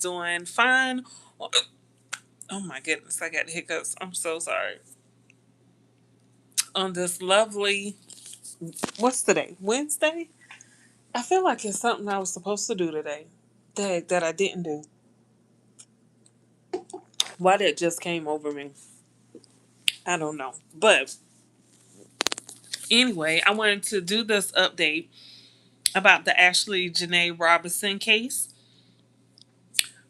Doing fine. Oh my goodness, I got hiccups. I'm so sorry. On this lovely, what's today? Wednesday? I feel like it's something I was supposed to do today that I didn't do. Why that just came over me, I don't know. But anyway, I wanted to do this update about the Ashlee Janae Robinson case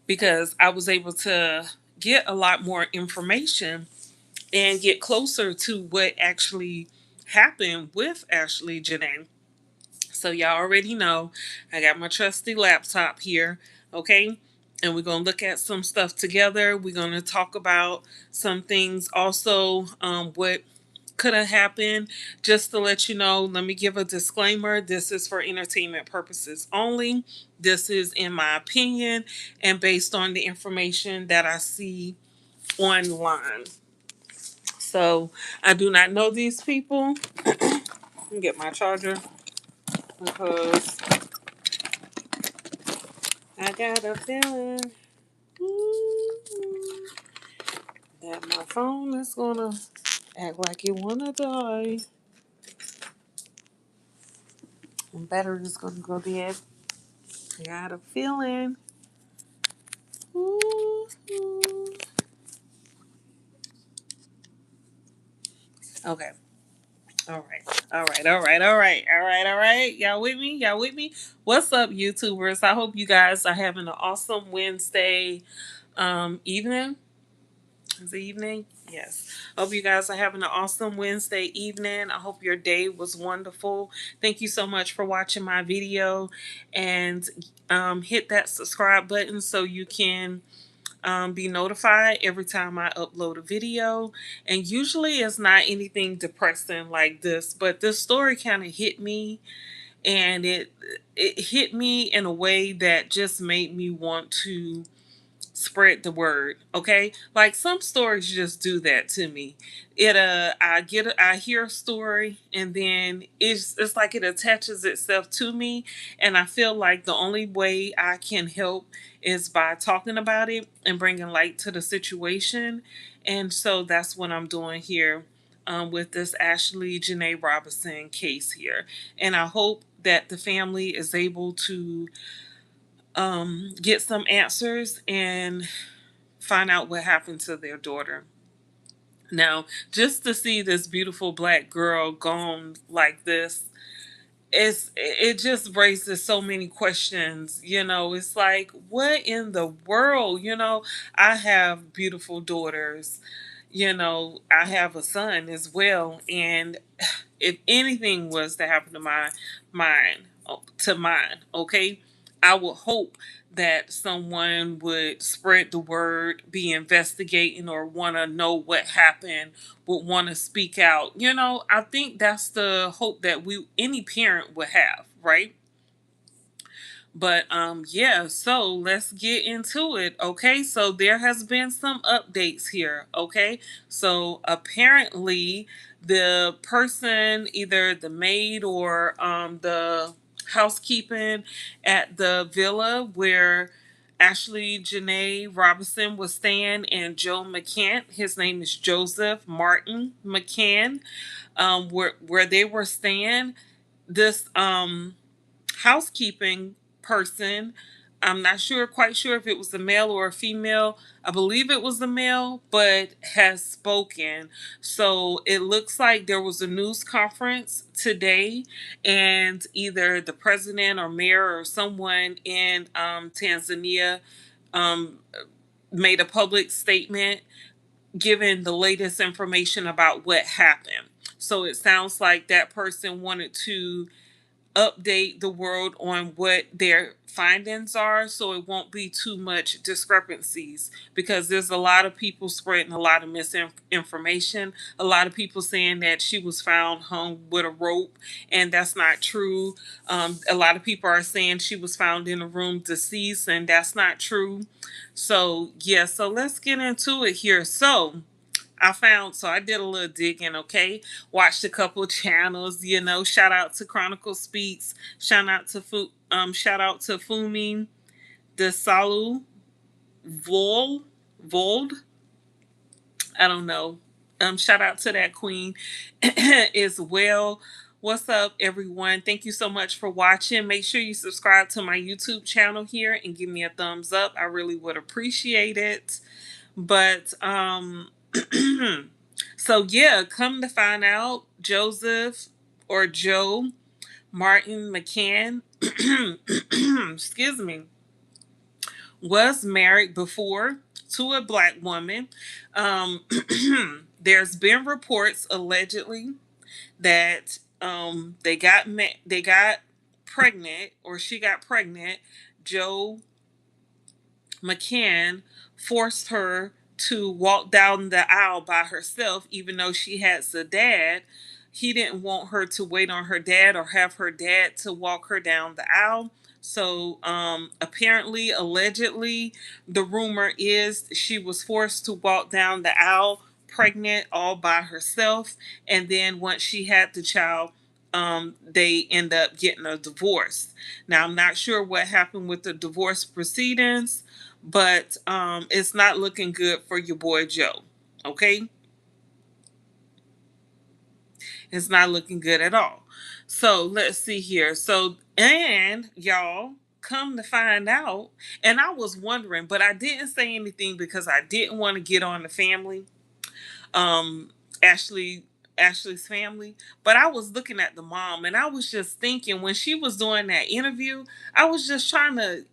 because I was able to get a lot more information and get closer to what actually happened with Ashlee Janae. So y'all already know I got my trusty laptop here, okay? And we're gonna look at some stuff together. We're gonna talk about some things also, what could have happened. Just to let you know, let me give a disclaimer. This is for entertainment purposes only. This is in my opinion and based on the information that I see online. So I do not know these people. Let me get my charger because I got a feeling that my phone is gonna act like it wanna die. And battery's gonna go dead. I got a feeling. Okay. All right. All right. All right. All right. All right. All right. Y'all with me? Y'all with me? What's up, YouTubers? I hope you guys are having an awesome Wednesday evening. Is it evening? Yes. Hope you guys are having an awesome Wednesday evening. I hope your day was wonderful. Thank you so much for watching my video, and hit that subscribe button so you can be notified every time I upload a video. And usually it's not anything depressing like this, but this story kind of hit me, and it hit me in a way that just made me want to spread the word. Okay, like some stories just do that to me. I hear a story, and then it's like it attaches itself to me, and I feel like the only way I can help is by talking about it and bringing light to the situation. And so that's what I'm doing here, with this Ashlee Janae Robinson case here. And I hope that the family is able to get some answers and find out what happened to their daughter. Now, just to see this beautiful black girl gone like this, it just raises so many questions. It's like, what in the world? I have beautiful daughters. I have a son as well, and if anything was to happen to mine, okay, I would hope that someone would spread the word, be investigating, or want to know what happened, would want to speak out. I think that's the hope that any parent would have, right? But yeah, so let's get into it. Okay, so there has been some updates here. Okay, so apparently the person, either the maid or the housekeeping at the villa where Ashlee Janae Robinson was staying, and Joe McCann, his name is Joseph Martin McCann, where they were staying, this housekeeping person. I'm not quite sure if it was a male or a female. I believe it was a male, but has spoken. So it looks like there was a news conference today, and either the president or mayor or someone in Tanzania um, made a public statement giving the latest information about what happened. So it sounds like that person wanted to update the world on what their findings are, so it won't be too much discrepancies, because there's a lot of people spreading a lot of misinformation, a lot of people saying that she was found hung with a rope, and that's not true. A lot of people are saying she was found in a room deceased, and that's not true. So yeah, so let's get into it here. So I did a little digging, okay? Watched a couple channels, shout out to Chronicle Speaks, shout out to Fumi Desalu, Vold. I don't know. Shout out to that queen as well. What's up, everyone? Thank you so much for watching. Make sure you subscribe to my YouTube channel here and give me a thumbs up. I really would appreciate it. But so yeah, come to find out, Joseph or Joe Martin McCann, excuse me, was married before to a black woman. Um, there's been reports allegedly that they got pregnant, or she got pregnant. Joe McCann forced her to walk down the aisle by herself, even though she has a dad. He didn't want her to wait on her dad or have her dad to walk her down the aisle. So apparently, allegedly, the rumor is she was forced to walk down the aisle pregnant all by herself. And then once she had the child, they end up getting a divorce. Now, I'm not sure what happened with the divorce proceedings, but it's not looking good for your boy Joe. Okay, it's not looking good at all. So let's see here. So, and y'all, come to find out, and I was wondering, but I didn't say anything because I didn't want to get on the family. Um, Ashlee Ashlee's family, but I was looking at the mom and I was just thinking, when she was doing that interview, I was just trying to,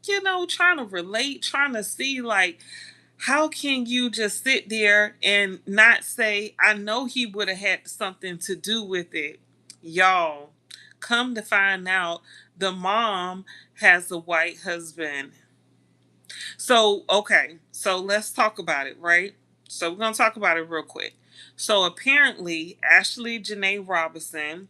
trying to relate, trying to see, like, how can you just sit there and not say, I know he would have had something to do with it? Y'all, come to find out, the mom has a white husband. So, okay, so let's talk about it, right? So, we're going to talk about it real quick. So, apparently, Ashley Janae Robinson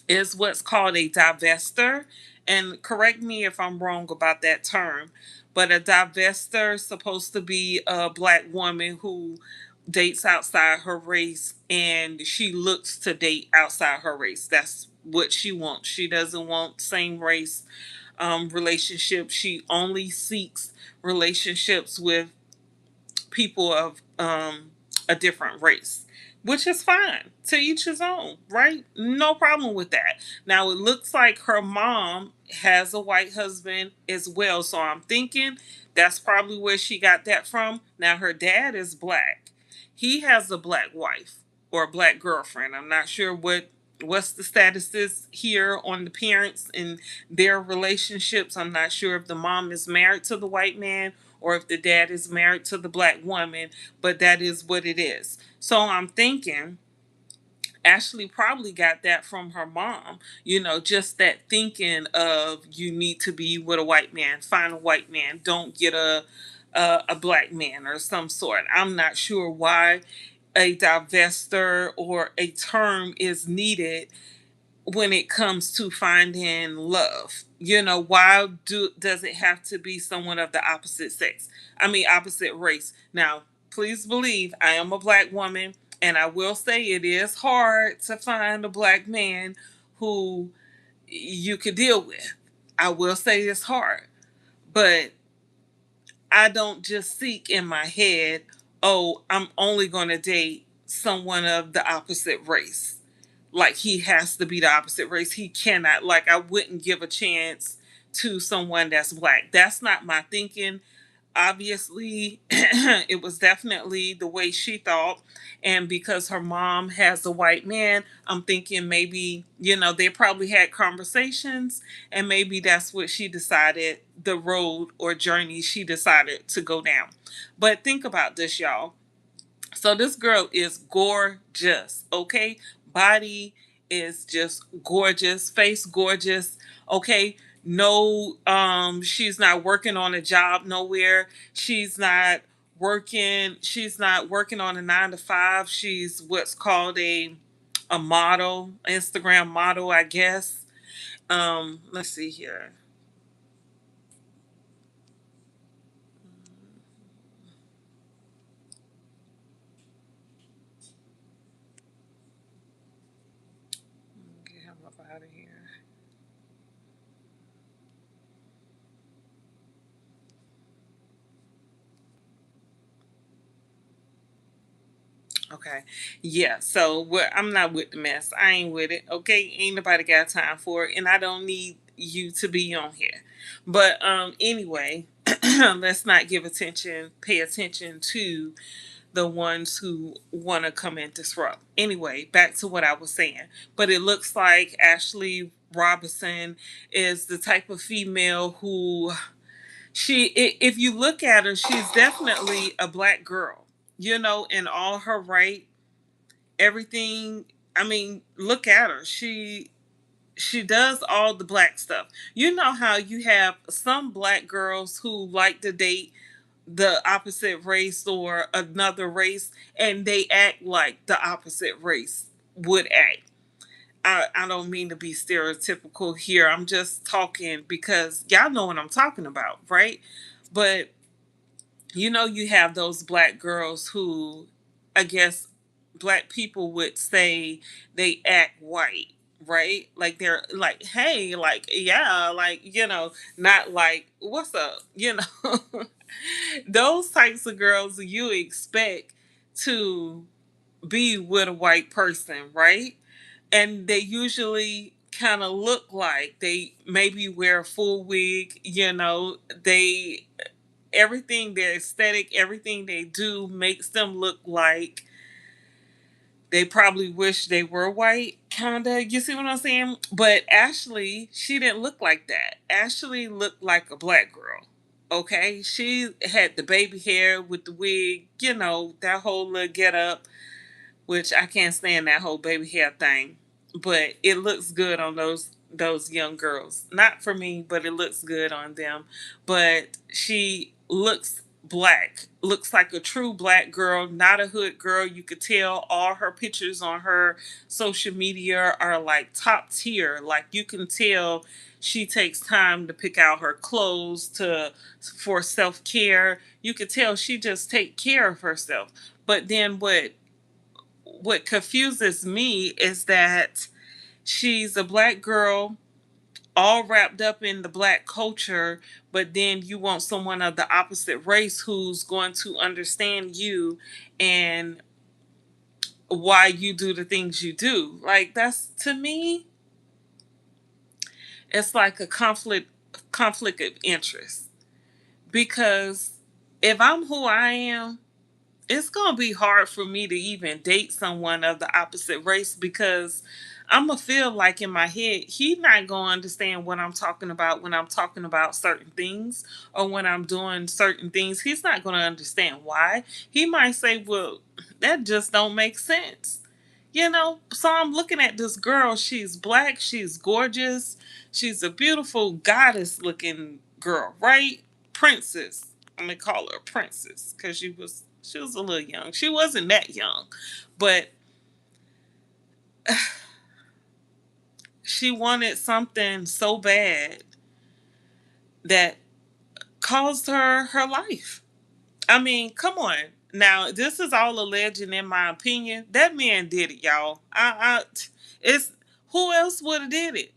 is what's called a divester. And correct me if I'm wrong about that term, but a divester is supposed to be a black woman who dates outside her race, and she looks to date outside her race. That's what she wants. She doesn't want same race relationships. She only seeks relationships with people of a different race, which is fine. To each his own, right? No problem with that. Now, it looks like her mom has a white husband as well. So I'm thinking that's probably where she got that from. Now, her dad is black. He has a black wife or a black girlfriend. I'm not sure what's the status is here on the parents and their relationships. I'm not sure if the mom is married to the white man or if the dad is married to the black woman, but that is what it is. So I'm thinking Ashley probably got that from her mom, just that thinking of, you need to be with a white man, find a white man, don't get a black man or some sort. I'm not sure why a divester or a term is needed when it comes to finding love. Why does it have to be someone of the opposite sex? I mean, opposite race. Now, please believe I am a black woman, and I will say it is hard to find a black man who you could deal with. I will say it's hard, but I don't just seek in my head, oh, I'm only going to date someone of the opposite race. Like, he has to be the opposite race. He cannot. Like, I wouldn't give a chance to someone that's black. That's not my thinking. Obviously, it was definitely the way she thought. And because her mom has a white man, I'm thinking maybe, they probably had conversations, and maybe that's what she decided, the road or journey she decided to go down. But think about this, y'all. So this girl is gorgeous, okay? Body is just gorgeous, face gorgeous, okay? No, she's not working on a job nowhere. She's not working on a 9 to 5. She's what's called a model, Instagram model, I guess. Let's see here. Get him up out of here. Okay. Yeah. So I'm not with the mess. I ain't with it. Okay. Ain't nobody got time for it. And I don't need you to be on here. But anyway, let's not pay attention to the ones who want to come and disrupt. Anyway, back to what I was saying. But it looks like Ashley Robinson is the type of female who if you look at her, she's definitely a black girl, in all her right, everything. I mean, look at her. She does all the black stuff. You know how you have some black girls who like to date the opposite race or another race, and they act like the opposite race would act. I don't mean to be stereotypical here. I'm just talking because y'all know what I'm talking about, right? But you have those black girls who, I guess, black people would say they act white, right? Like they're like, hey, like, yeah, like, not like, what's up, those types of girls you expect to be with a white person, right? And they usually kind of look like they maybe wear a full wig, they everything, their aesthetic, everything they do makes them look like they probably wish they were white, kinda. You see what I'm saying? But Ashley, she didn't look like that. Ashley looked like a black girl. Okay, she had the baby hair with the wig, that whole little get up, which I can't stand that whole baby hair thing. But it looks good on those young girls. Not for me, but it looks good on them. But she looks like a true black girl, not a hood girl. You could tell all her pictures on her social media are like top tier. Like you can tell she takes time to pick out her clothes for self-care. You could tell she just take care of herself. But then what confuses me is that she's a black girl all wrapped up in the black culture, but then you want someone of the opposite race who's going to understand you and why you do the things you do. Like that's, to me, it's like a conflict of interest, because if I'm who I am, it's gonna be hard for me to even date someone of the opposite race, because I'm gonna feel like in my head he's not gonna understand what I'm talking about when I'm talking about certain things, or when I'm doing certain things. He's not gonna understand why. He might say, "Well, that just don't make sense." So I'm looking at this girl. She's black. She's gorgeous. She's a beautiful goddess looking girl, right? Princess. I'm gonna call her a princess because she was a little young. She wasn't that young, but she wanted something so bad that caused her life. I mean, come on. Now, this is all alleged in my opinion. That man did it, y'all. It's who else would have did it?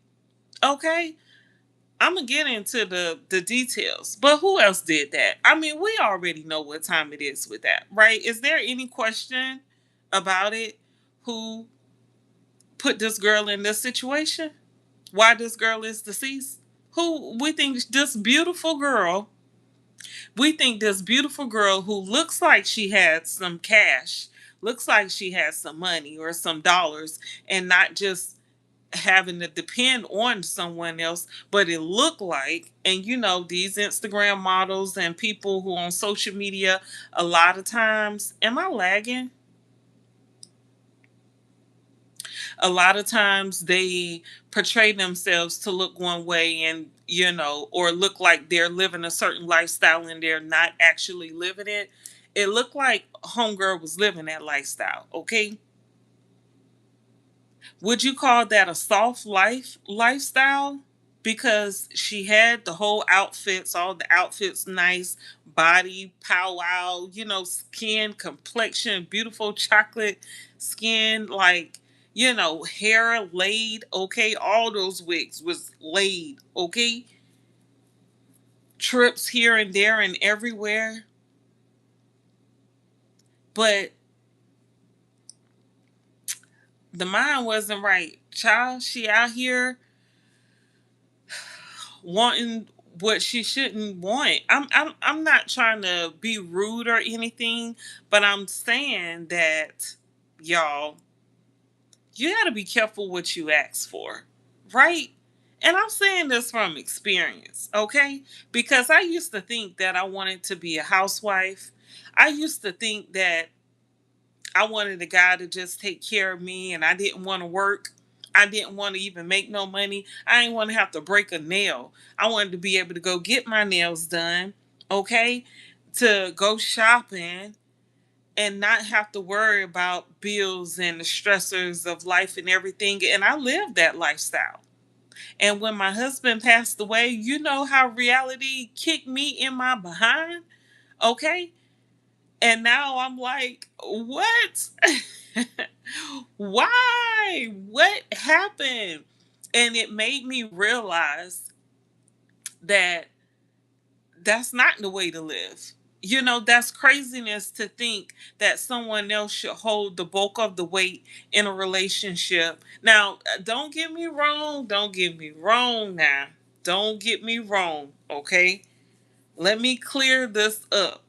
Okay, I'm gonna get into the details, but who else did that? I mean, we already know what time it is with that, right? Is there any question about it? Who put this girl in this situation? Why this girl is deceased? Who we think this beautiful girl? We think this beautiful girl who looks like she had some cash, looks like she has some money or some dollars, and not just having to depend on someone else, but it looked like, and these Instagram models and people who on social media, a lot of times, am I lagging? A lot of times they portray themselves to look one way, and or look like they're living a certain lifestyle and they're not actually living it. It looked like homegirl was living that lifestyle. Okay, would you call that a soft lifestyle? Because she had the whole outfits, all the outfits nice, body, powwow, skin, complexion, beautiful chocolate skin, like, hair laid, okay? All those wigs was laid, okay? Trips here and there and everywhere. But The mind wasn't right. Child, she out here wanting what she shouldn't want. I'm not trying to be rude or anything, but I'm saying that y'all, you got to be careful what you ask for, right? And I'm saying this from experience, okay? Because I used to think that I wanted to be a housewife. I used to think that I wanted a guy to just take care of me and I didn't want to work. I didn't want to even make no money. I didn't want to have to break a nail. I wanted to be able to go get my nails done, okay? To go shopping and not have to worry about bills and the stressors of life and everything. And I lived that lifestyle. And when my husband passed away, you know how reality kicked me in my behind, okay? And now I'm like, what? Why? What happened? And it made me realize that that's not the way to live. You know, that's craziness to think that someone else should hold the bulk of the weight in a relationship. Now, don't get me wrong. Don't get me wrong now. Don't get me wrong, okay? Let me clear this up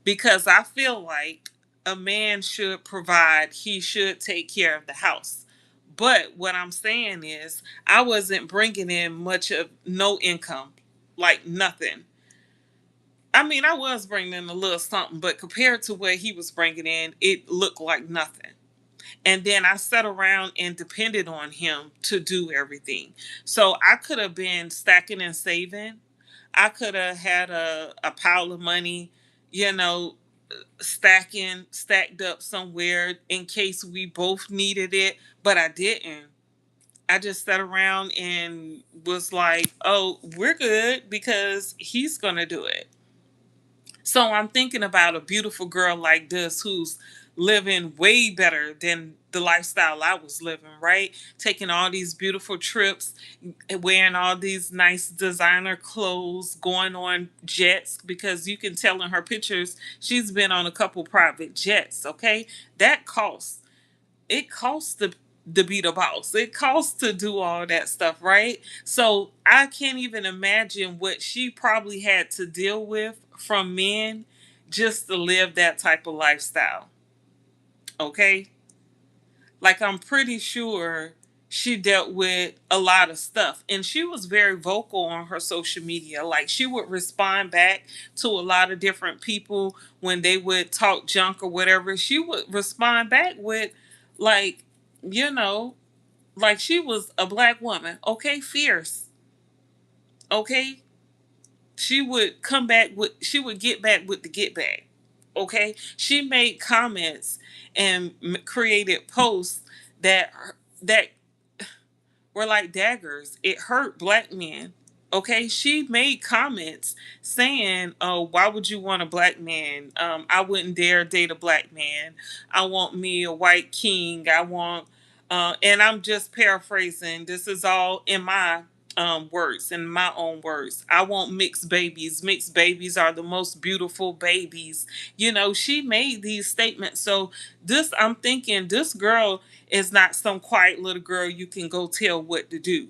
because I feel like a man should provide, he should take care of the house. But what I'm saying is, I wasn't bringing in much of no income, like nothing. I mean, I was bringing in a little something, but compared to what he was bringing in, it looked like nothing. And then I sat around and depended on him to do everything. So I could have been stacking and saving. I could have had a pile of money, you know, stacked up somewhere in case we both needed it, but I didn't. I just sat around and was like, oh, we're good because he's going to do it. So I'm thinking about a beautiful girl like this who's living way better than the lifestyle I was living, right? Taking all these beautiful trips, wearing all these nice designer clothes, going on jets because you can tell in her pictures she's been on a couple private jets, okay? That costs. It costs to be the boss. It costs to do all that stuff, right? So I can't even imagine what she probably had to deal with from men just to live that type of lifestyle. Okay? Like I'm pretty sure she dealt with a lot of stuff and she was very vocal on her social media. Like she would respond back to a lot of different people when they would talk junk or whatever. She would respond back with like, you know, like she was a black woman, okay, fierce, okay. She would come back with, she would get back with the get back, okay. She made comments and created posts that that were like daggers. It hurt black men. Okay, she made comments saying, "Oh, why would you want a black man? I wouldn't dare date a black man. I want me a white king. I want," and I'm just paraphrasing. This is all in my words, in my own words. I want mixed babies. Mixed babies are the most beautiful babies. You know, she made these statements. So this, I'm thinking, this girl is not some quiet little girl you can go tell what to do,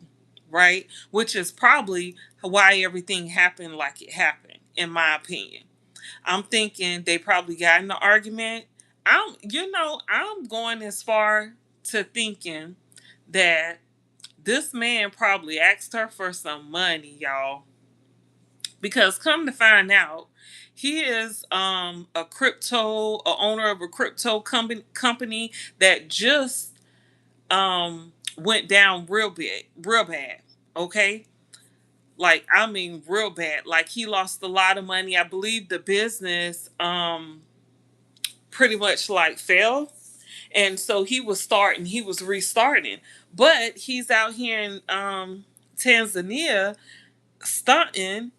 right? Which is probably why everything happened like it happened, in my opinion. I'm thinking they probably got in the argument. I'm going as far to thinking that this man probably asked her for some money, y'all. Because come to find out, he is a owner of a crypto company that just went down real bad. Okay, like I mean real bad. Like he lost a lot of money. I believe the business pretty much like fell, and so he was restarting, but he's out here in Tanzania stunting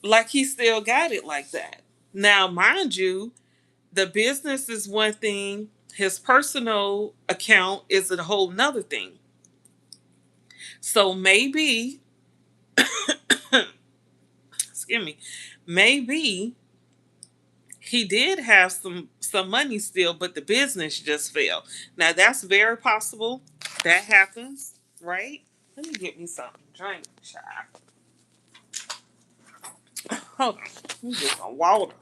like he still got it like that. Now, mind you, the business is one thing, his personal account is a whole nother thing. So maybe, excuse me, maybe he did have some money still, but the business just fell. Now that's very possible. That happens, right? Let me get me something to drink, child. Hold on. Let me get some water.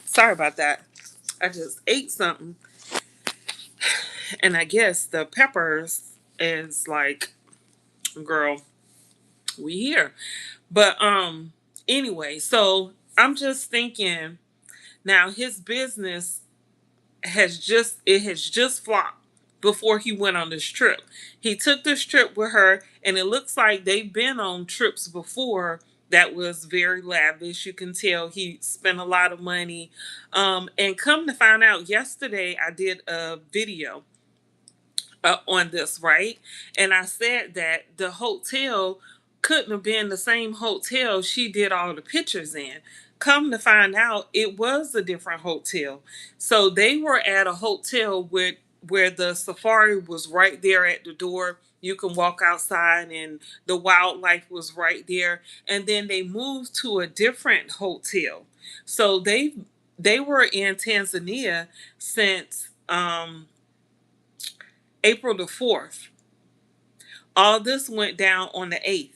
Sorry about that. I just ate something, and I guess the peppers is like, girl, we here. But anyway, so I'm just thinking now his business has just flopped before he went on this trip. He took this trip with her, and it looks like they've been on trips before that was very lavish. You can tell he spent a lot of money. And come to find out, yesterday I did a video on this, right? And I said that the hotel couldn't have been the same hotel she did all the pictures in. Come to find out, it was a different hotel. So they were at a hotel with where the safari was right there at the door. You can walk outside, and the wildlife was right there. And then they moved to a different hotel. So they were in Tanzania since April the 4th. All this went down on the 8th.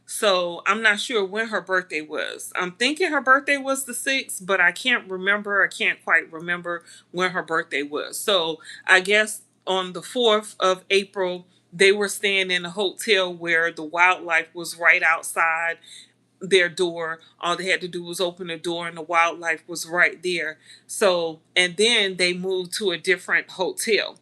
So I'm not sure when her birthday was. I'm thinking her birthday was the 6th, but I can't remember. I can't quite remember when her birthday was. So I guess on the 4th of April, they were staying in a hotel where the wildlife was right outside their door. All they had to do was open the door, and the wildlife was right there. So, and then they moved to a different hotel.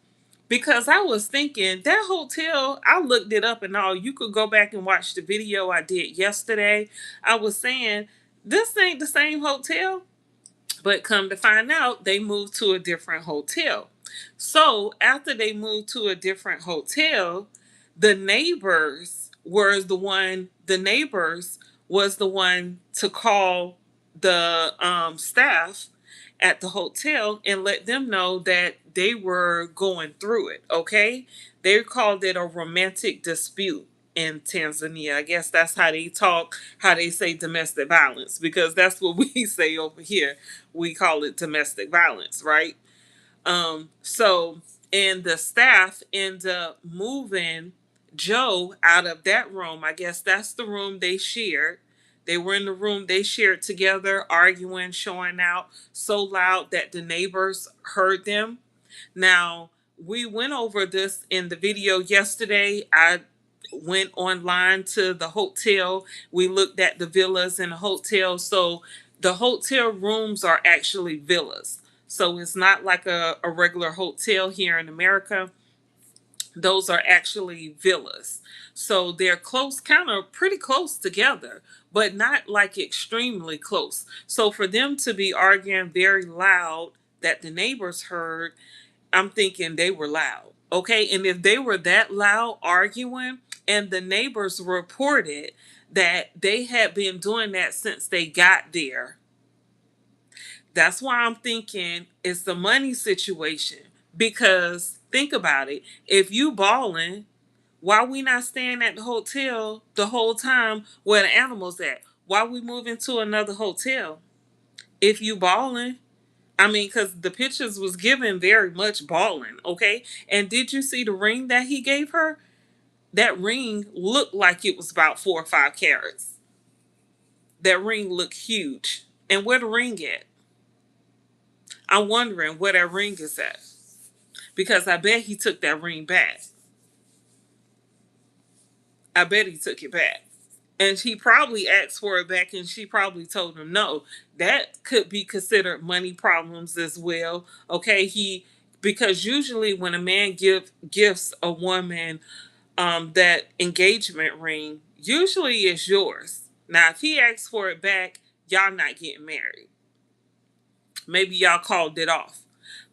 Because I was thinking that hotel, I looked it up and all. You could go back and watch the video I did yesterday. I was saying, this ain't the same hotel. But come to find out, they moved to a different hotel. So after they moved to a different hotel, the neighbors were the neighbors was the one to call the staff at the hotel and let them know that they were going through it. Okay. They called it a romantic dispute in Tanzania. I guess that's how they talk, how they say domestic violence, because that's what we say over here. We call it domestic violence, right? So, and the staff end up moving Joe out of that room. I guess that's the room they shared. They were in the room they shared together, arguing, showing out so loud that the neighbors heard them. Now, we went over this in the video yesterday. I went online to the hotel. We looked at the villas in the hotel. So the hotel rooms are actually villas. So it's not like a regular hotel here in America. Those are actually villas. So they're close, kind of pretty close together, but not like extremely close. So for them to be arguing very loud that the neighbors heard, I'm thinking they were loud. Okay. And if they were that loud arguing, and the neighbors reported that they had been doing that since they got there, that's why I'm thinking it's the money situation. Because think about it. If you balling, why we not staying at the hotel the whole time where the animals at? Why we moving to another hotel? If you balling, I mean, because the pictures was given very much balling, okay? And did you see the ring that he gave her? That ring looked like it was about 4 or 5 carats. That ring looked huge. And where the ring at? I'm wondering where that ring is at. Because I bet he took that ring back. I bet he took it back. And he probably asked for it back, and she probably told him no. That could be considered money problems as well. Okay, because usually when a man gifts a woman that engagement ring, usually it's yours. Now if he asks for it back, y'all not getting married. Maybe y'all called it off.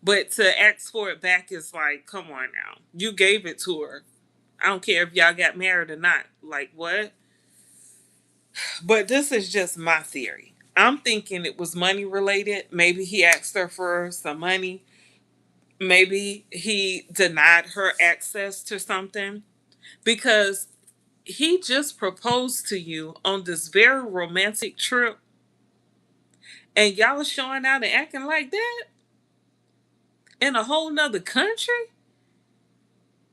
But to ask for it back is like, come on now. You gave it to her. I don't care if y'all got married or not. Like, what? But this is just my theory. I'm thinking it was money related. Maybe he asked her for some money. Maybe he denied her access to something because he just proposed to you on this very romantic trip and y'all showing out and acting like that in a whole nother country.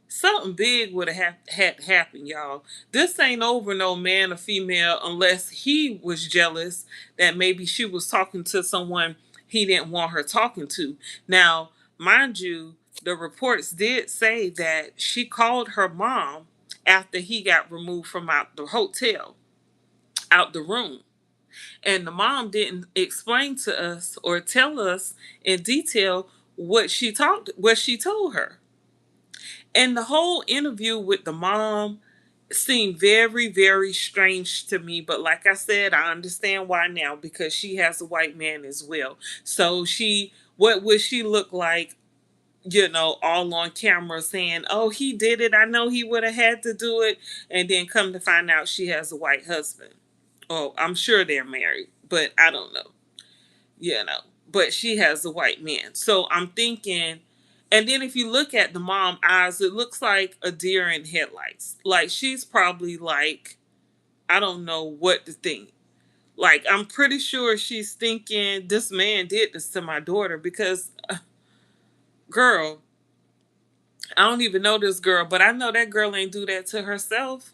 Something big would have had happened, y'all. This ain't over no man or female unless he was jealous that maybe she was talking to someone he didn't want her talking to. Now, mind you, the reports did say that she called her mom after he got removed from out the hotel, out the room. And the mom didn't explain to us or tell us in detail what she told her. And the whole interview with the mom seemed very, very strange to me. But like I said, I understand why now because she has a white man as well. So what would she look like, all on camera saying, oh, he did it. I know he would have had to do it. And then come to find out she has a white husband. Oh, I'm sure they're married, but I don't know, you know. But she has a white man. So I'm thinking, and then if you look at the mom eyes, it looks like a deer in headlights. Like she's probably like, I don't know what to think. Like I'm pretty sure she's thinking this man did this to my daughter because, girl, I don't even know this girl, but I know that girl ain't do that to herself.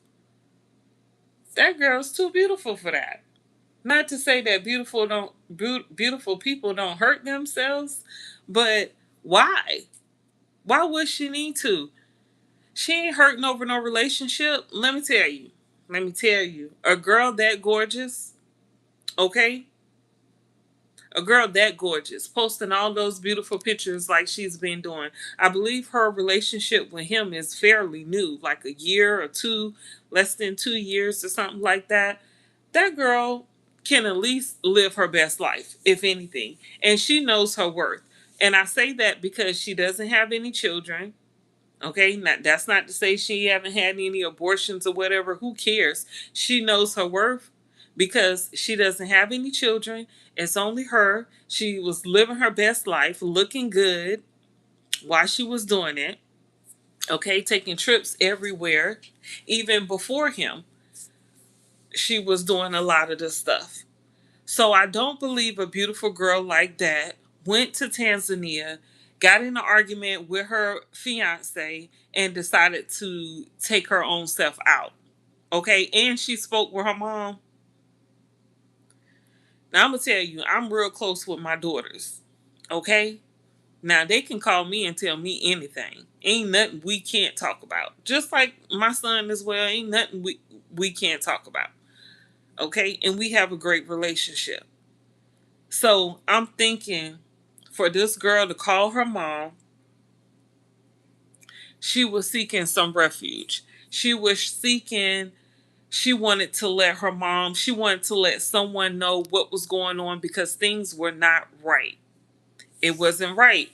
That girl's too beautiful for that. Not to say that beautiful people don't hurt themselves, but why? Why would she need to? She ain't hurting over no relationship. Let me tell you. Let me tell you. A girl that gorgeous, okay? A girl that gorgeous, posting all those beautiful pictures like she's been doing. I believe her relationship with him is fairly new, like a year or two, less than 2 years or something like that. That girl can at least live her best life, if anything. And she knows her worth. And I say that because she doesn't have any children. Okay, that's not to say she haven't had any abortions or whatever. Who cares? She knows her worth because she doesn't have any children. It's only her. She was living her best life, looking good while she was doing it. Okay, taking trips everywhere. Even before him, she was doing a lot of this stuff. So I don't believe a beautiful girl like that went to Tanzania, got in an argument with her fiance, and decided to take her own self out. Okay, and she spoke with her mom. Now I'm gonna tell you, I'm real close with my daughters. Okay, now they can call me and tell me anything. Ain't nothing we can't talk about. Just like my son as well. Ain't nothing we can't talk about. Okay, and we have a great relationship. So I'm thinking for this girl to call her mom, she was seeking some refuge. She wanted to let her mom, she wanted to let someone know what was going on because things were not right. It wasn't right.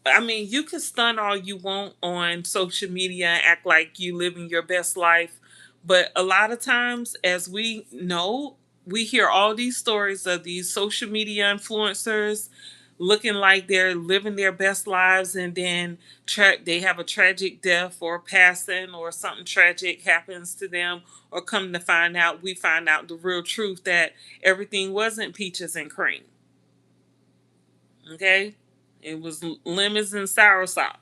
I mean, you can stun all you want on social media and act like you living your best life, but a lot of times, as we know, we hear all these stories of these social media influencers looking like they're living their best lives, and then they have a tragic death or passing, or something tragic happens to them, or come to find out, we find out the real truth that everything wasn't peaches and cream. Okay, it was lemons and soursop.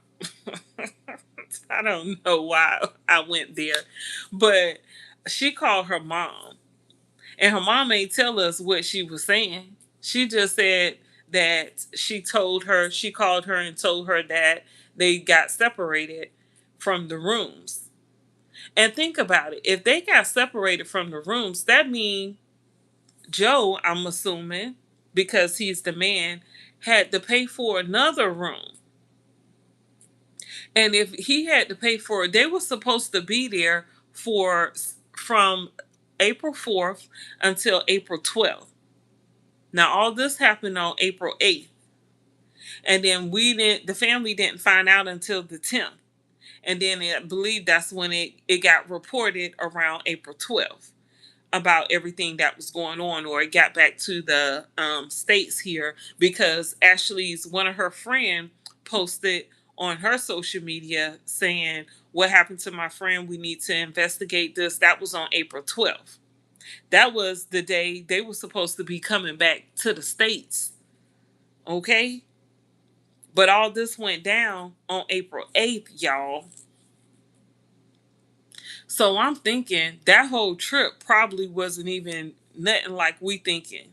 I don't know why I went there, but she called her mom, and her mom ain't tell us what she was saying. She just said that she called her and told her that they got separated from the rooms. And think about it, if they got separated from the rooms, that means Joe, I'm assuming, because he's the man, had to pay for another room. And if he had to pay for it, they were supposed to be there for from April 4th until April 12th. Now all this happened on April 8th. And then the family didn't find out until the 10th. And then I believe that's when it got reported around April 12th about everything that was going on, or it got back to the states here because Ashlee's one of her friend posted on her social media saying, "What happened to my friend? We need to investigate this." That was on April 12th. That was the day they were supposed to be coming back to the States. Okay? But all this went down on April 8th, y'all. So I'm thinking that whole trip probably wasn't even nothing like we thinking.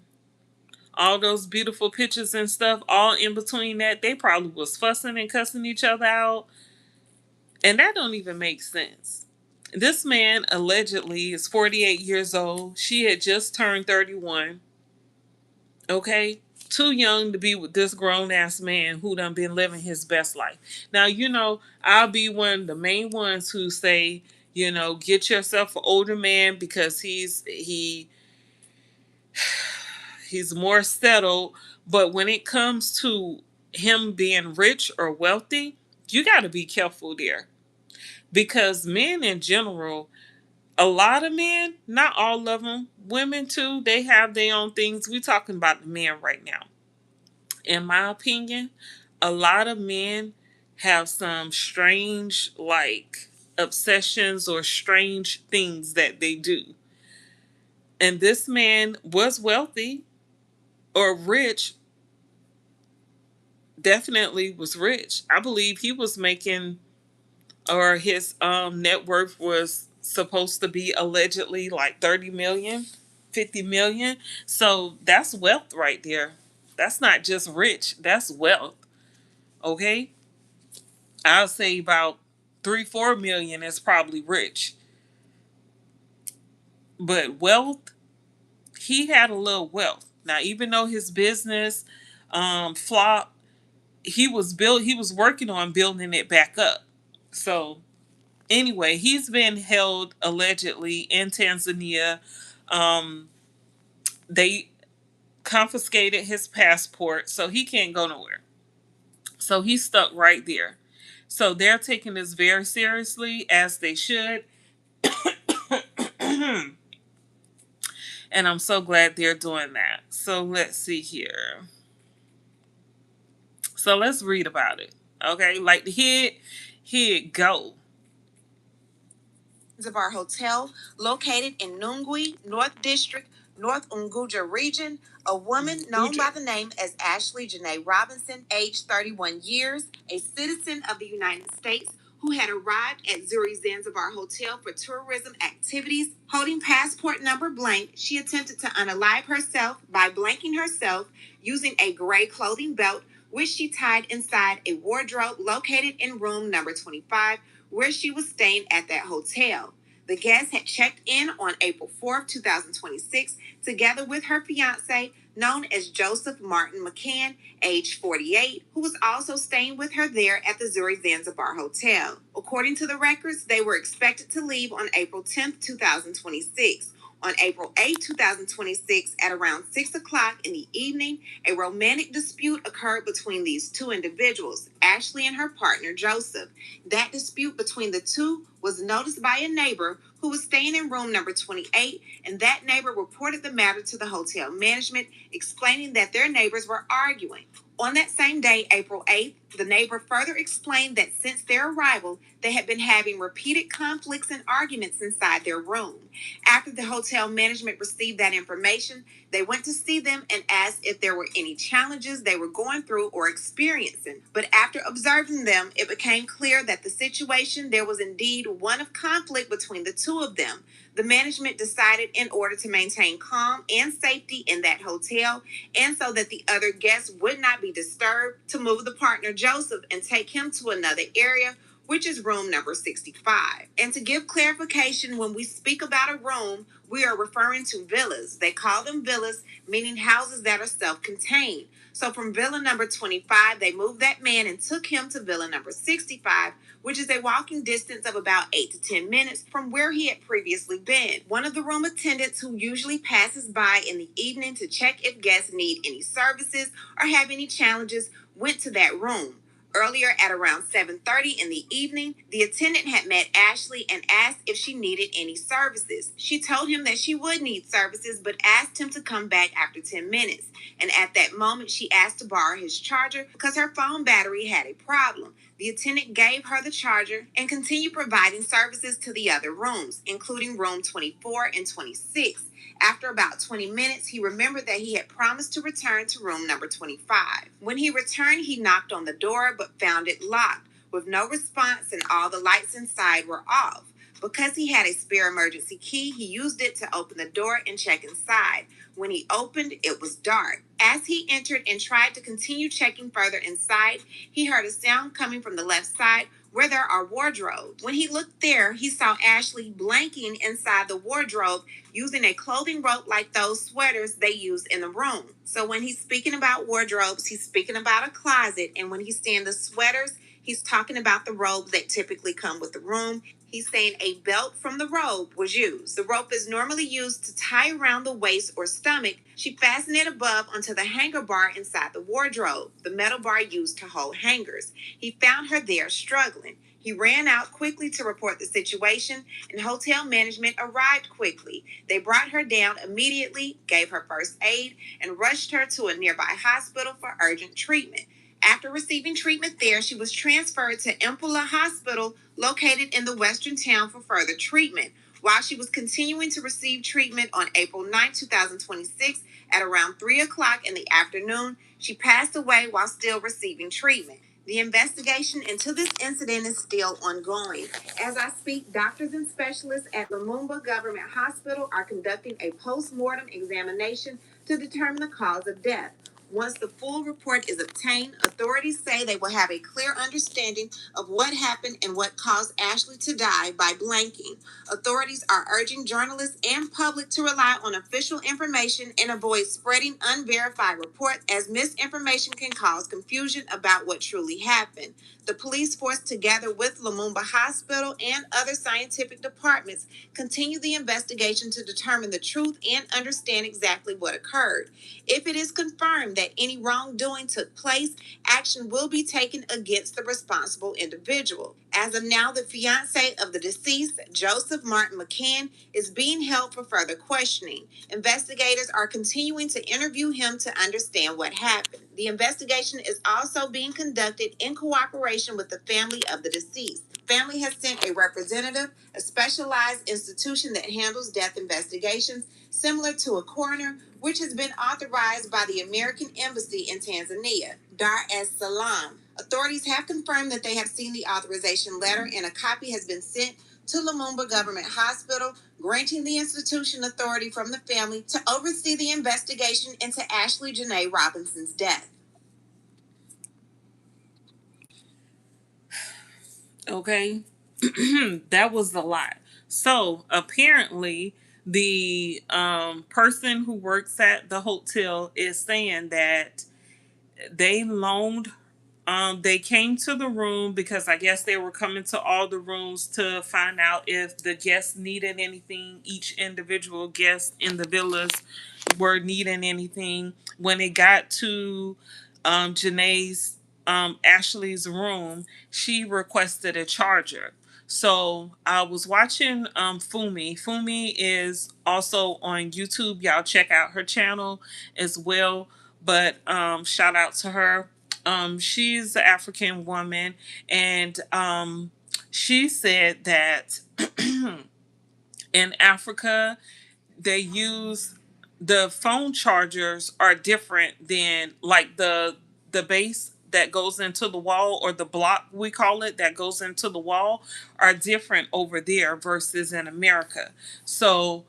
All those beautiful pictures and stuff, all in between that, they probably was fussing and cussing each other out. And that don't even make sense. This man allegedly is 48 years old. She had just turned 31. Okay? Too young to be with this grown ass man who done been living his best life. Now, I'll be one of the main ones who say, get yourself an older man because he's more settled. But when it comes to him being rich or wealthy, you got to be careful there. Because men in general, a lot of men, not all of them, women too, they have their own things. We're talking about the men right now. In my opinion, a lot of men have some strange, like, obsessions or strange things that they do. And this man was wealthy or rich, definitely was rich. I believe he was making, or his net worth was supposed to be allegedly like 30 million, 50 million. So that's wealth right there. That's not just rich, that's wealth. Okay? I'll say about 3, 4 million is probably rich. But wealth, he had a little wealth. Now, even though his business flopped, he was working on building it back up. So anyway, he's been held allegedly in Tanzania. Um, they confiscated his passport, so he can't go nowhere. So he's stuck right there. So they're taking this very seriously, as they should. And I'm so glad they're doing that. So let's see here. So let's read about it. Okay, like the here it go. Of our hotel located in Nungwi, North District, North Unguja region, a woman known by the name as Ashlee Janae Robinson, age 31 years, a citizen of the United States, who had arrived at Zurich Zanzibar Hotel for tourism activities. Holding passport number blank, she attempted to unalive herself by blanking herself using a gray clothing belt, which she tied inside a wardrobe located in room number 25, where she was staying at that hotel. The guest had checked in on April 4th, 2026, together with her fiance, known as Joseph Martin McCann, age 48, who was also staying with her there at the Zurich Zanzibar Hotel. According to the records, they were expected to leave on April 10th, 2026. On April 8, 2026, at around 6 o'clock in the evening, a romantic dispute occurred between these two individuals, Ashlee and her partner, Joseph. That dispute between the two was noticed by a neighbor who was staying in room number 28, and that neighbor reported the matter to the hotel management, explaining that their neighbors were arguing. On that same day, April 8th, the neighbor further explained that since their arrival, they had been having repeated conflicts and arguments inside their room. After the hotel management received that information, they went to see them and asked if there were any challenges they were going through or experiencing. But after observing them, it became clear that the situation, there was indeed one of conflict between the two of them. The management decided, in order to maintain calm and safety in that hotel, and so that the other guests would not be disturbed, to move the partner Joseph and take him to another area, which is room number 65. And to give clarification, when we speak about a room, we are referring to villas. They call them villas, meaning houses that are self-contained. So from villa number 25, they moved that man and took him to villa number 65, which is a walking distance of about 8 to 10 minutes from where he had previously been. One of the room attendants, who usually passes by in the evening to check if guests need any services or have any challenges, went to that room. Earlier at around 7:30 in the evening, the attendant had met Ashlee and asked if she needed any services. She told him that she would need services, but asked him to come back after 10 minutes. And at that moment, she asked to borrow his charger because her phone battery had a problem. The attendant gave her the charger and continued providing services to the other rooms, including room 24 and 26. After about 20 minutes, he remembered that he had promised to return to room number 25. When he returned, he knocked on the door but found it locked, with no response, and all the lights inside were off. Because he had a spare emergency key, he used it to open the door and check inside. When he opened, it was dark. As he entered and tried to continue checking further inside, he heard a sound coming from the left side where there are wardrobes. When he looked there, he saw Ashlee blanking inside the wardrobe using a clothing rope like those sweaters they use in the room. So when he's speaking about wardrobes, he's speaking about a closet. And when he's saying the sweaters, he's talking about the robes that typically come with the room. He's saying a belt from the robe was used. The rope is normally used to tie around the waist or stomach. She fastened it above onto the hanger bar inside the wardrobe, the metal bar used to hold hangers. He found her there struggling. He ran out quickly to report the situation, and hotel management arrived quickly. They brought her down immediately, gave her first aid, and rushed her to a nearby hospital for urgent treatment. After receiving treatment there, she was transferred to Impala Hospital, located in the western town, for further treatment. While she was continuing to receive treatment on April 9, 2026, at around 3 o'clock in the afternoon, she passed away while still receiving treatment. The investigation into this incident is still ongoing. As I speak, doctors and specialists at Lumumba Government Hospital are conducting a post-mortem examination to determine the cause of death. Once the full report is obtained, authorities say they will have a clear understanding of what happened and what caused Ashlee to die by blanking. Authorities are urging journalists and public to rely on official information and avoid spreading unverified reports, as misinformation can cause confusion about what truly happened. The police force, together with Lumumba Hospital and other scientific departments, continue the investigation to determine the truth and understand exactly what occurred. If it is confirmed that any wrongdoing took place, action will be taken against the responsible individual. As of now, the fiance of the deceased, Joseph Martin McCann, is being held for further questioning. Investigators are continuing to interview him to understand what happened. The investigation is also being conducted in cooperation with the family of the deceased. Family has sent a representative, a specialized institution that handles death investigations, similar to a coroner, which has been authorized by the American Embassy in Tanzania, Dar es Salaam. Authorities have confirmed that they have seen the authorization letter, and a copy has been sent to Lumumba Government Hospital, granting the institution authority from the family to oversee the investigation into Ashlee Janae Robinson's death. Okay. That was a lot. So apparently, the person who works at the hotel is saying that they loaned they came to the room because I guess they were coming to all the rooms to find out if the guests needed anything. Each individual guest in the villas were needing anything. When it got to Janae's Ashlee's room, she requested a charger. So I was watching Fumi. Fumi is also on YouTube. Y'all check out her channel as well. But shout out to her. She's an African woman, and she said that in Africa they use the phone chargers are different than like the base that goes into the wall, or the block we call it that goes into the wall, are different over there versus in America. So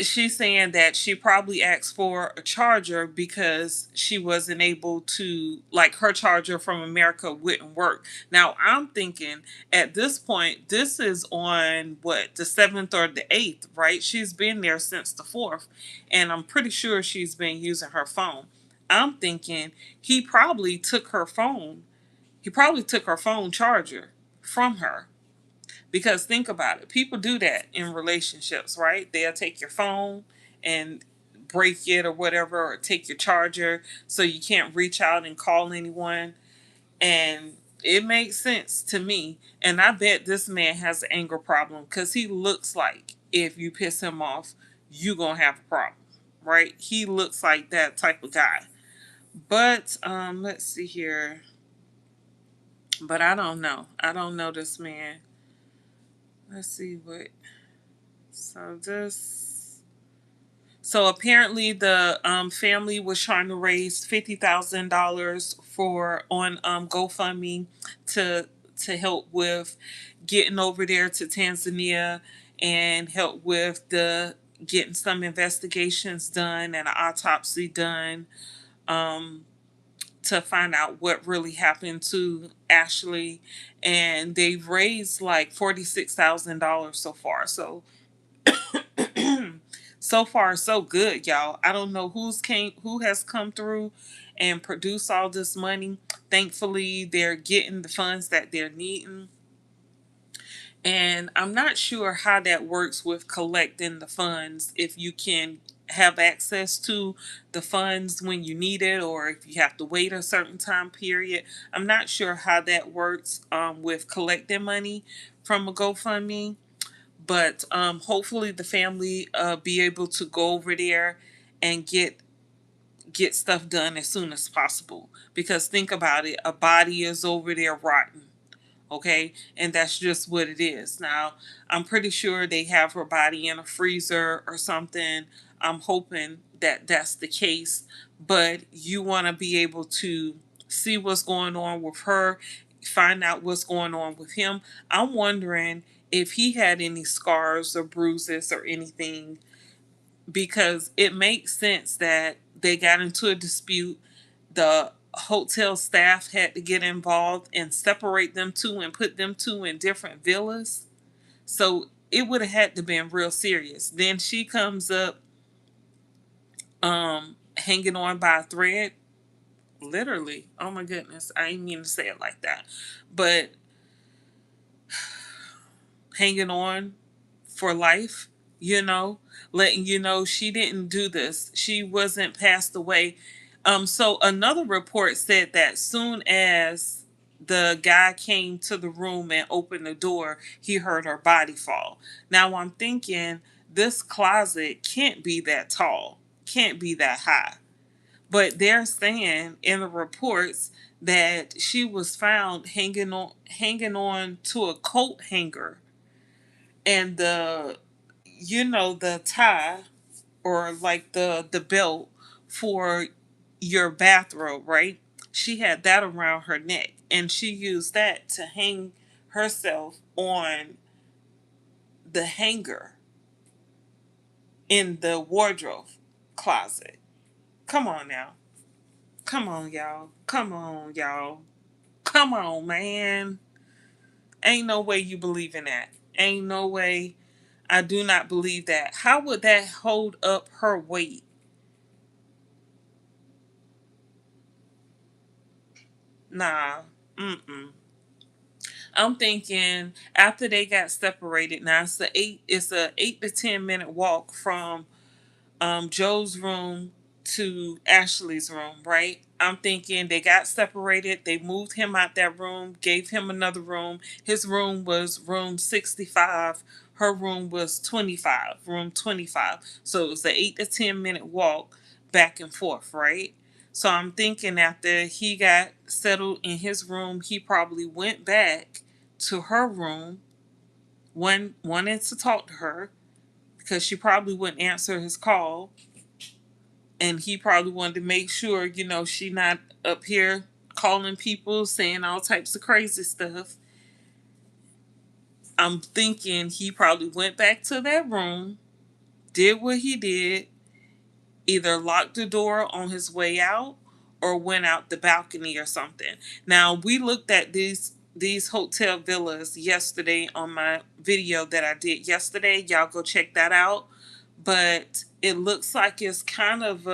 she's saying that she probably asked for a charger because she wasn't able to, like, her charger from America wouldn't work. Now I'm thinking at this point, this is on what, the 7th or the 8th, right? She's been there since the 4th, and I'm pretty sure she's been using her phone. I'm thinking he probably took her phone charger from her. Because think about it, people do that in relationships, right? They'll take your phone and break it or whatever, or take your charger so you can't reach out and call anyone. And it makes sense to me. And I bet this man has an anger problem because he looks like if you piss him off, you gonna have a problem, right? He looks like that type of guy. But let's see here. But I don't know. I don't know this man. Let's see what. So this. So apparently the family was trying to raise $50,000 for on GoFundMe to to help with getting over there to Tanzania and help with the getting some investigations done and an autopsy done, um, to find out what really happened to Ashlee. And they've raised like $46,000 so far. So so far so good, y'all. I don't know who has come through and produced all this money. Thankfully, they're getting the funds that they're needing. And I'm not sure how that works with collecting the funds, if you can have access to the funds when you need it or if you have to wait a certain time period. I'm not sure how that works with collecting money from a GoFundMe. But hopefully the family be able to go over there and get stuff done as soon as possible. Because think about it, a body is over there rotten, okay, and that's just what it is. Now I'm pretty sure they have her body in a freezer or something. I'm hoping that that's the case, but you want to be able to see what's going on with her, find out what's going on with him. I'm wondering if he had any scars or bruises or anything, because it makes sense that they got into a dispute. The hotel staff had to get involved and separate them two and put them two in different villas. So it would have had to been real serious. Then she comes up hanging on by a thread. Literally. Oh my goodness. I didn't mean to say it like that. But hanging on for life, letting you know she didn't do this. She wasn't passed away. So another report said that soon as the guy came to the room and opened the door, he heard her body fall. Now I'm thinking this closet can't be that tall, can't be that high. But they're saying in the reports that she was found hanging on to a coat hanger, and the tie, or like the belt for your bathrobe, right? She had that around her neck and she used that to hang herself on the hanger in the wardrobe closet. Come on now. Come on, y'all. Come on, y'all. Come on, man. Ain't no way you believe in that. Ain't no way. I do not believe that. How would that hold up her weight? Nah. Mm-mm. I'm thinking after they got separated. Now it's a 8 to 10 minute walk from Joe's room to Ashley's room, right? I'm thinking they got separated. They moved him out that room, gave him another room. His room was room 65. Her room was 25, room 25. So it was an 8 to 10 minute walk back and forth, right? So I'm thinking after he got settled in his room, he probably went back to her room, wanted to talk to her because she probably wouldn't answer his call, and he probably wanted to make sure, she not up here calling people saying all types of crazy stuff. I'm thinking he probably went back to that room, did what he did, either locked the door on his way out or went out the balcony or something. Now we looked at these hotel villas yesterday on my video that I did yesterday. Y'all go check that out. But it looks like it's kind of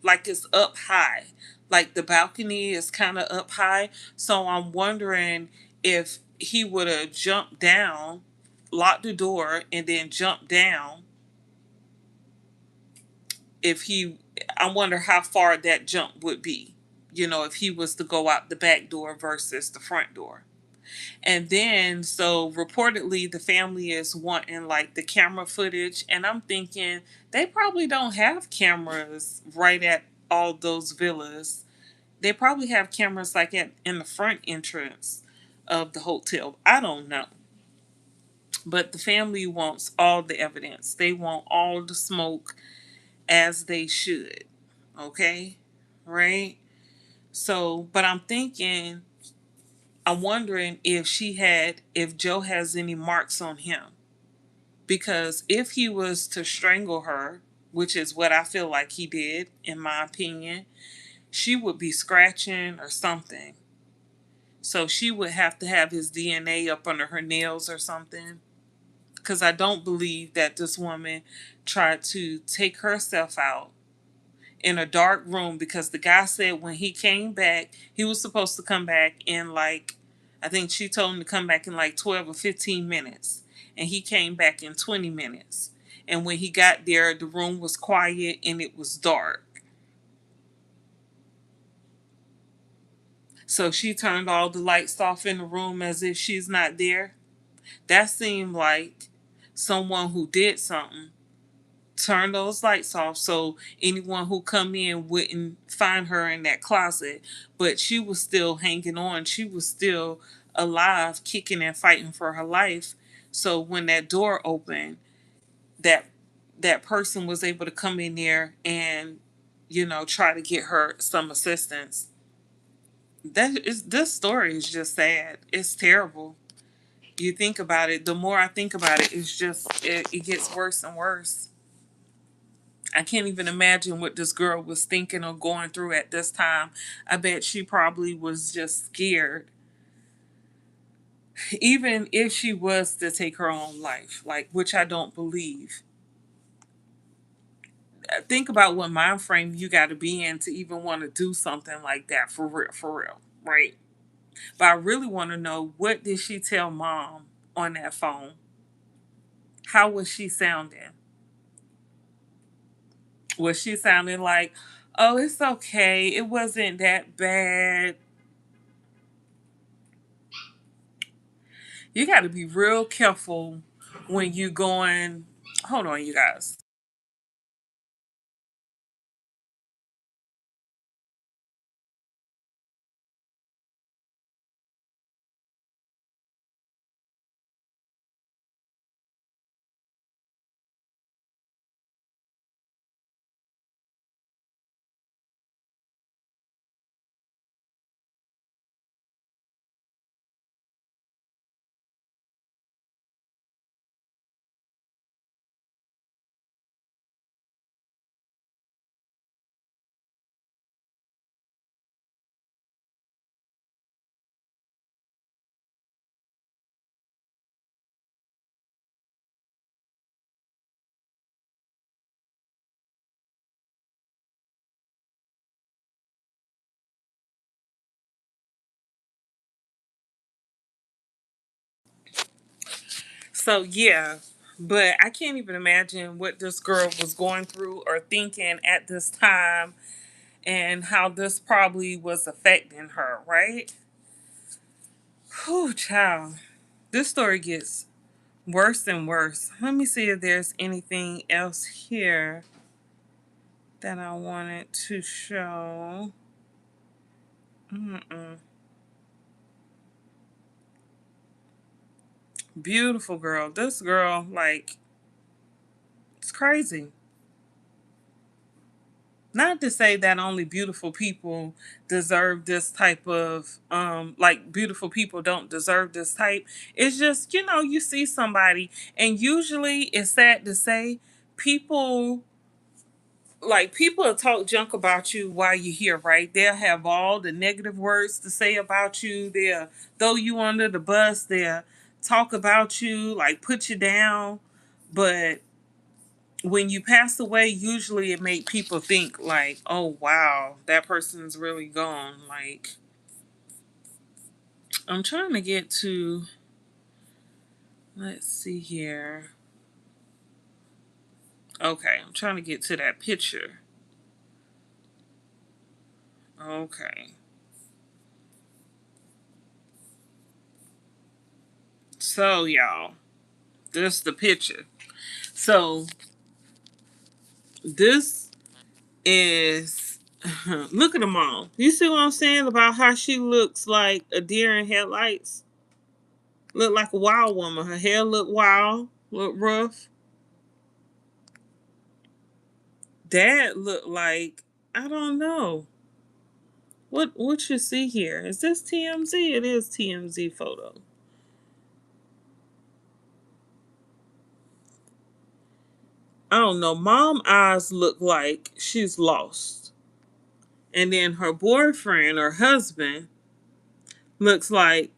like it's up high. Like the balcony is kind of up high. So I'm wondering if he would have jumped down, locked the door, and then jumped down. If he I wonder how far that jump would be, if he was to go out the back door versus the front door. And then, so reportedly, the family is wanting like the camera footage. And I'm thinking they probably don't have cameras right at all those villas. They probably have cameras like in the front entrance of the hotel. I don't know. But the family wants all the evidence, they want all the smoke, as they should. Okay? Right? So, but I'm wondering if Joe has any marks on him. Because if he was to strangle her, which is what I feel like he did, in my opinion, she would be scratching or something. So she would have to have his DNA up under her nails or something. Because I don't believe that this woman tried to take herself out in a dark room, because the guy said when he came back, he was supposed to come back in like, I think she told him to come back in like 12 or 15 minutes. And he came back in 20 minutes. And when he got there, the room was quiet and it was dark. So she turned all the lights off in the room as if she's not there. That seemed like someone who did something, turn those lights off so anyone who come in wouldn't find her in that closet. But she was still hanging on, she was still alive, kicking and fighting for her life. So when that door opened, that that person was able to come in there and try to get her some assistance. This story is just sad. It's terrible. You think about it, the more I think about it, it gets worse and worse. I can't even imagine what this girl was thinking or going through at this time. I bet she probably was just scared. Even if she was to take her own life, like, which I don't believe. Think about what mind frame you got to be in to even want to do something like that, for real, right? But I really want to know, what did she tell mom on that phone? How was she sounding? Was she sounding like, oh, it's okay, it wasn't that bad? You got to be real careful when you going. Hold on, you guys. So yeah, but I can't even imagine what this girl was going through or thinking at this time, and how this probably was affecting her, right? Whew, child. This story gets worse and worse. Let me see if there's anything else here that I wanted to show. Mm-mm. Beautiful girl. This girl, like, it's crazy. Not to say that only beautiful people deserve this type of like, beautiful people don't deserve this type. It's just, you see somebody, and usually, it's sad to say, people, like, people will talk junk about you while you're here, right? They'll have all the negative words to say about you. They'll throw you under the bus. They'll talk about you, like, put you down. But when you pass away, usually it make people think like, oh wow, that person's really gone. Like, I'm trying to get to, let's see here. Okay, I'm trying to get to that picture. Okay. So y'all, this the picture. So this is look at the mom. You see what I'm saying about how she looks like a deer in headlights? Look like a wild woman. Her hair look wild, look rough. Dad look like I don't know. What you see here? Is this TMZ? It is TMZ photo. I don't know. Mom eyes look like she's lost. And then her boyfriend or husband looks like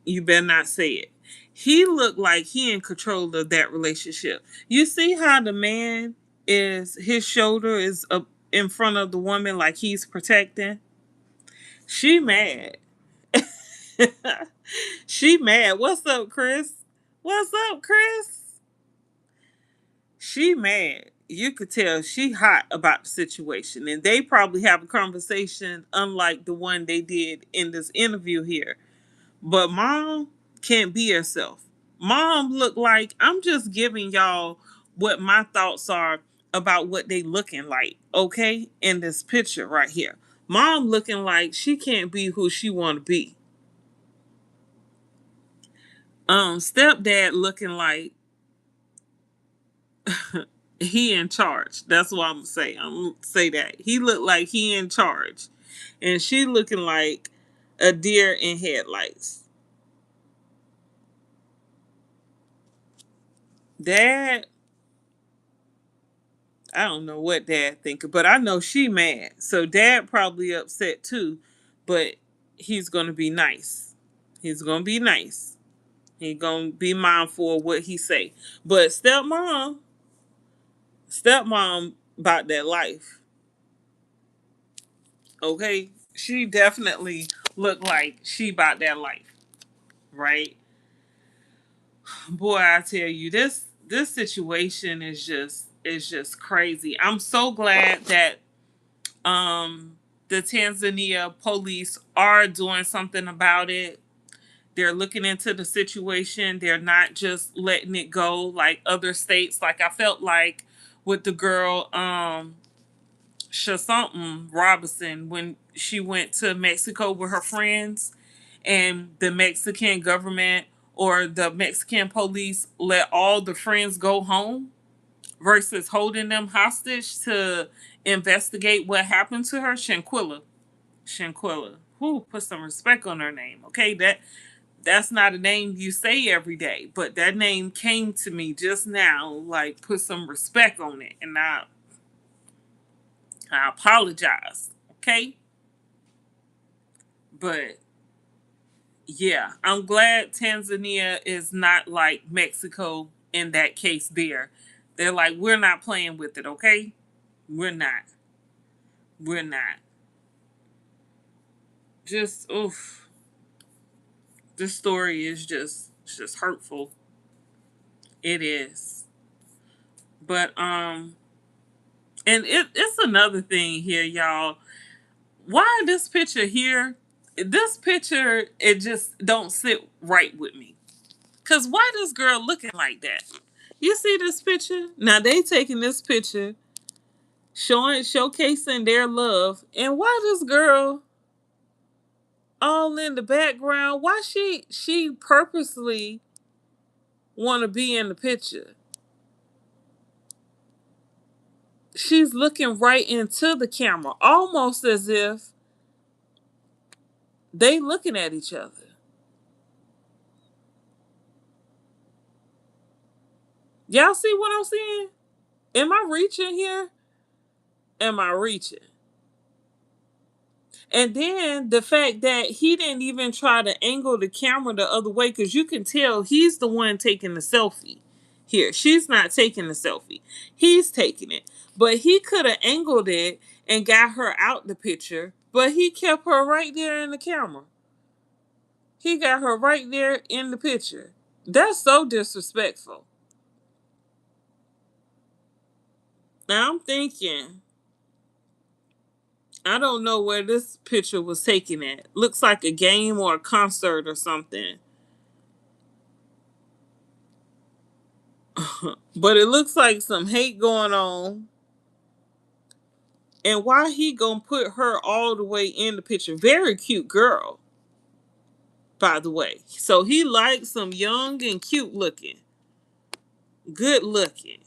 you better not say it. He looked like he in control of that relationship. You see how the man is his shoulder is up in front of the woman like he's protecting? She mad. She mad. What's up, Chris? What's up, Chris? She mad. You could tell she hot about the situation. And they probably have a conversation unlike the one they did in this interview here. But mom can't be herself. Mom look like I'm just giving y'all what my thoughts are about what they looking like, okay? In this picture right here. Mom looking like she can't be who she wanna be. Stepdad looking like he in charge. That's what I'm gonna say. I'm gonna say that. He looked like he in charge. And she looking like a deer in headlights. Dad, I don't know what dad thinking, but I know she mad. So dad probably upset too, but he's gonna be nice. He's gonna be nice. He's gonna be mindful of what he say. But stepmom about that life. Okay? She definitely looked like she about that life, right? Boy, I tell you, this situation is just crazy. I'm so glad that the Tanzania police are doing something about it. They're looking into the situation. They're not just letting it go like other states. Like I felt like with the girl Shasonton Robinson when she went to Mexico with her friends and the Mexican government or the Mexican police let all the friends go home versus holding them hostage to investigate what happened to her. Shanquilla. Who put some respect on her name? Okay, that's not a name you say every day, but that name came to me just now. Like, put some respect on it, and I apologize. Okay, but yeah, I'm glad Tanzania is not like Mexico in that case. They're like, we're not playing with it. Okay, we're not. We're not. Just oof. This story is just hurtful. It is. But and it's another thing here, y'all. Why this picture here? This picture it just don't sit right with me. Cause why this girl looking like that? You see this picture? Now they taking this picture, showcasing their love, and why this girl all in the background? Why she purposely want to be in the picture? She's looking right into the camera, almost as if they looking at each other. Y'all see what I'm saying? Am I reaching here? Am I reaching? And then the fact that he didn't even try to angle the camera the other way, because you can tell he's the one taking the selfie here. She's not taking the selfie. He's taking it. But he could have angled it and got her out the picture, but he kept her right there in the camera. He got her right there in the picture. That's so disrespectful. Now I'm thinking, I don't know where this picture was taken at. Looks like a game or a concert or something. But it looks like some hate going on. And why he gonna put her all the way in the picture? Very cute girl, by the way. So he likes some young and cute looking, good looking.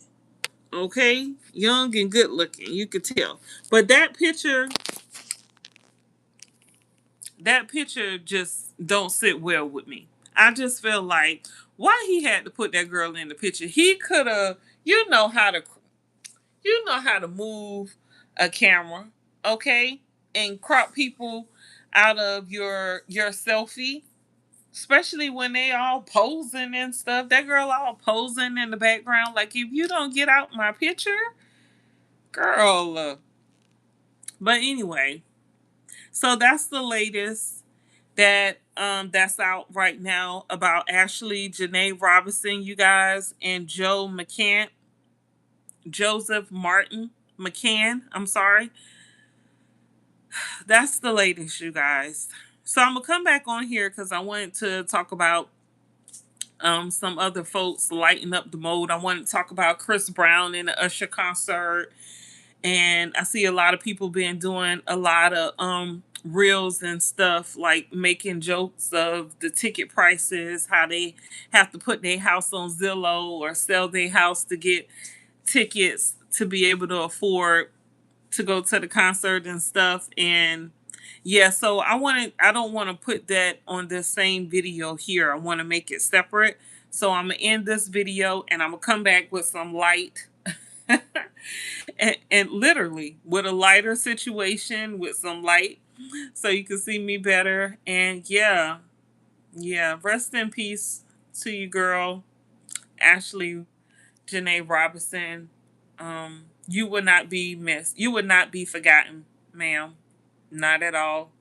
Okay, young and good looking. You could tell. But that picture just don't sit well with me. I just feel like why he had to put that girl in the picture. He could have, you know how to move a camera, okay, and crop people out of your selfie, especially when they all posing and stuff. That girl all posing in the background. Like if you don't get out my picture, girl. But anyway, so that's the latest that's out right now about Ashlee Janae Robinson, you guys, and Joseph Martin McCann. I'm sorry. That's the latest, you guys. So I'm gonna come back on here because I wanted to talk about some other folks lighting up the mode. I wanted to talk about Chris Brown in the Usher concert, and I see a lot of people been doing a lot of reels and stuff like making jokes of the ticket prices, how they have to put their house on Zillow or sell their house to get tickets to be able to afford to go to the concert and stuff. And yeah, so I don't want to put that on the same video here. I want to make it separate. So I'm gonna end this video and I'm gonna come back with some light and literally with a lighter situation with some light so you can see me better. And yeah, yeah, rest in peace to you, girl, Ashlee Janae Robinson. You would not be missed. You would not be forgotten, ma'am. Not at all.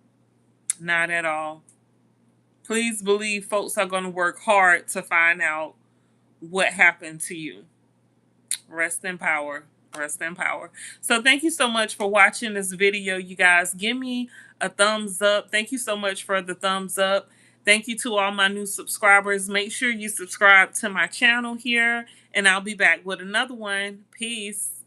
Not at all. Please believe folks are going to work hard to find out what happened to you. Rest in power. Rest in power. So thank you so much for watching this video, you guys. Give me a thumbs up. Thank you so much for the thumbs up. Thank you to all my new subscribers. Make sure you subscribe to my channel here, and I'll be back with another one. Peace.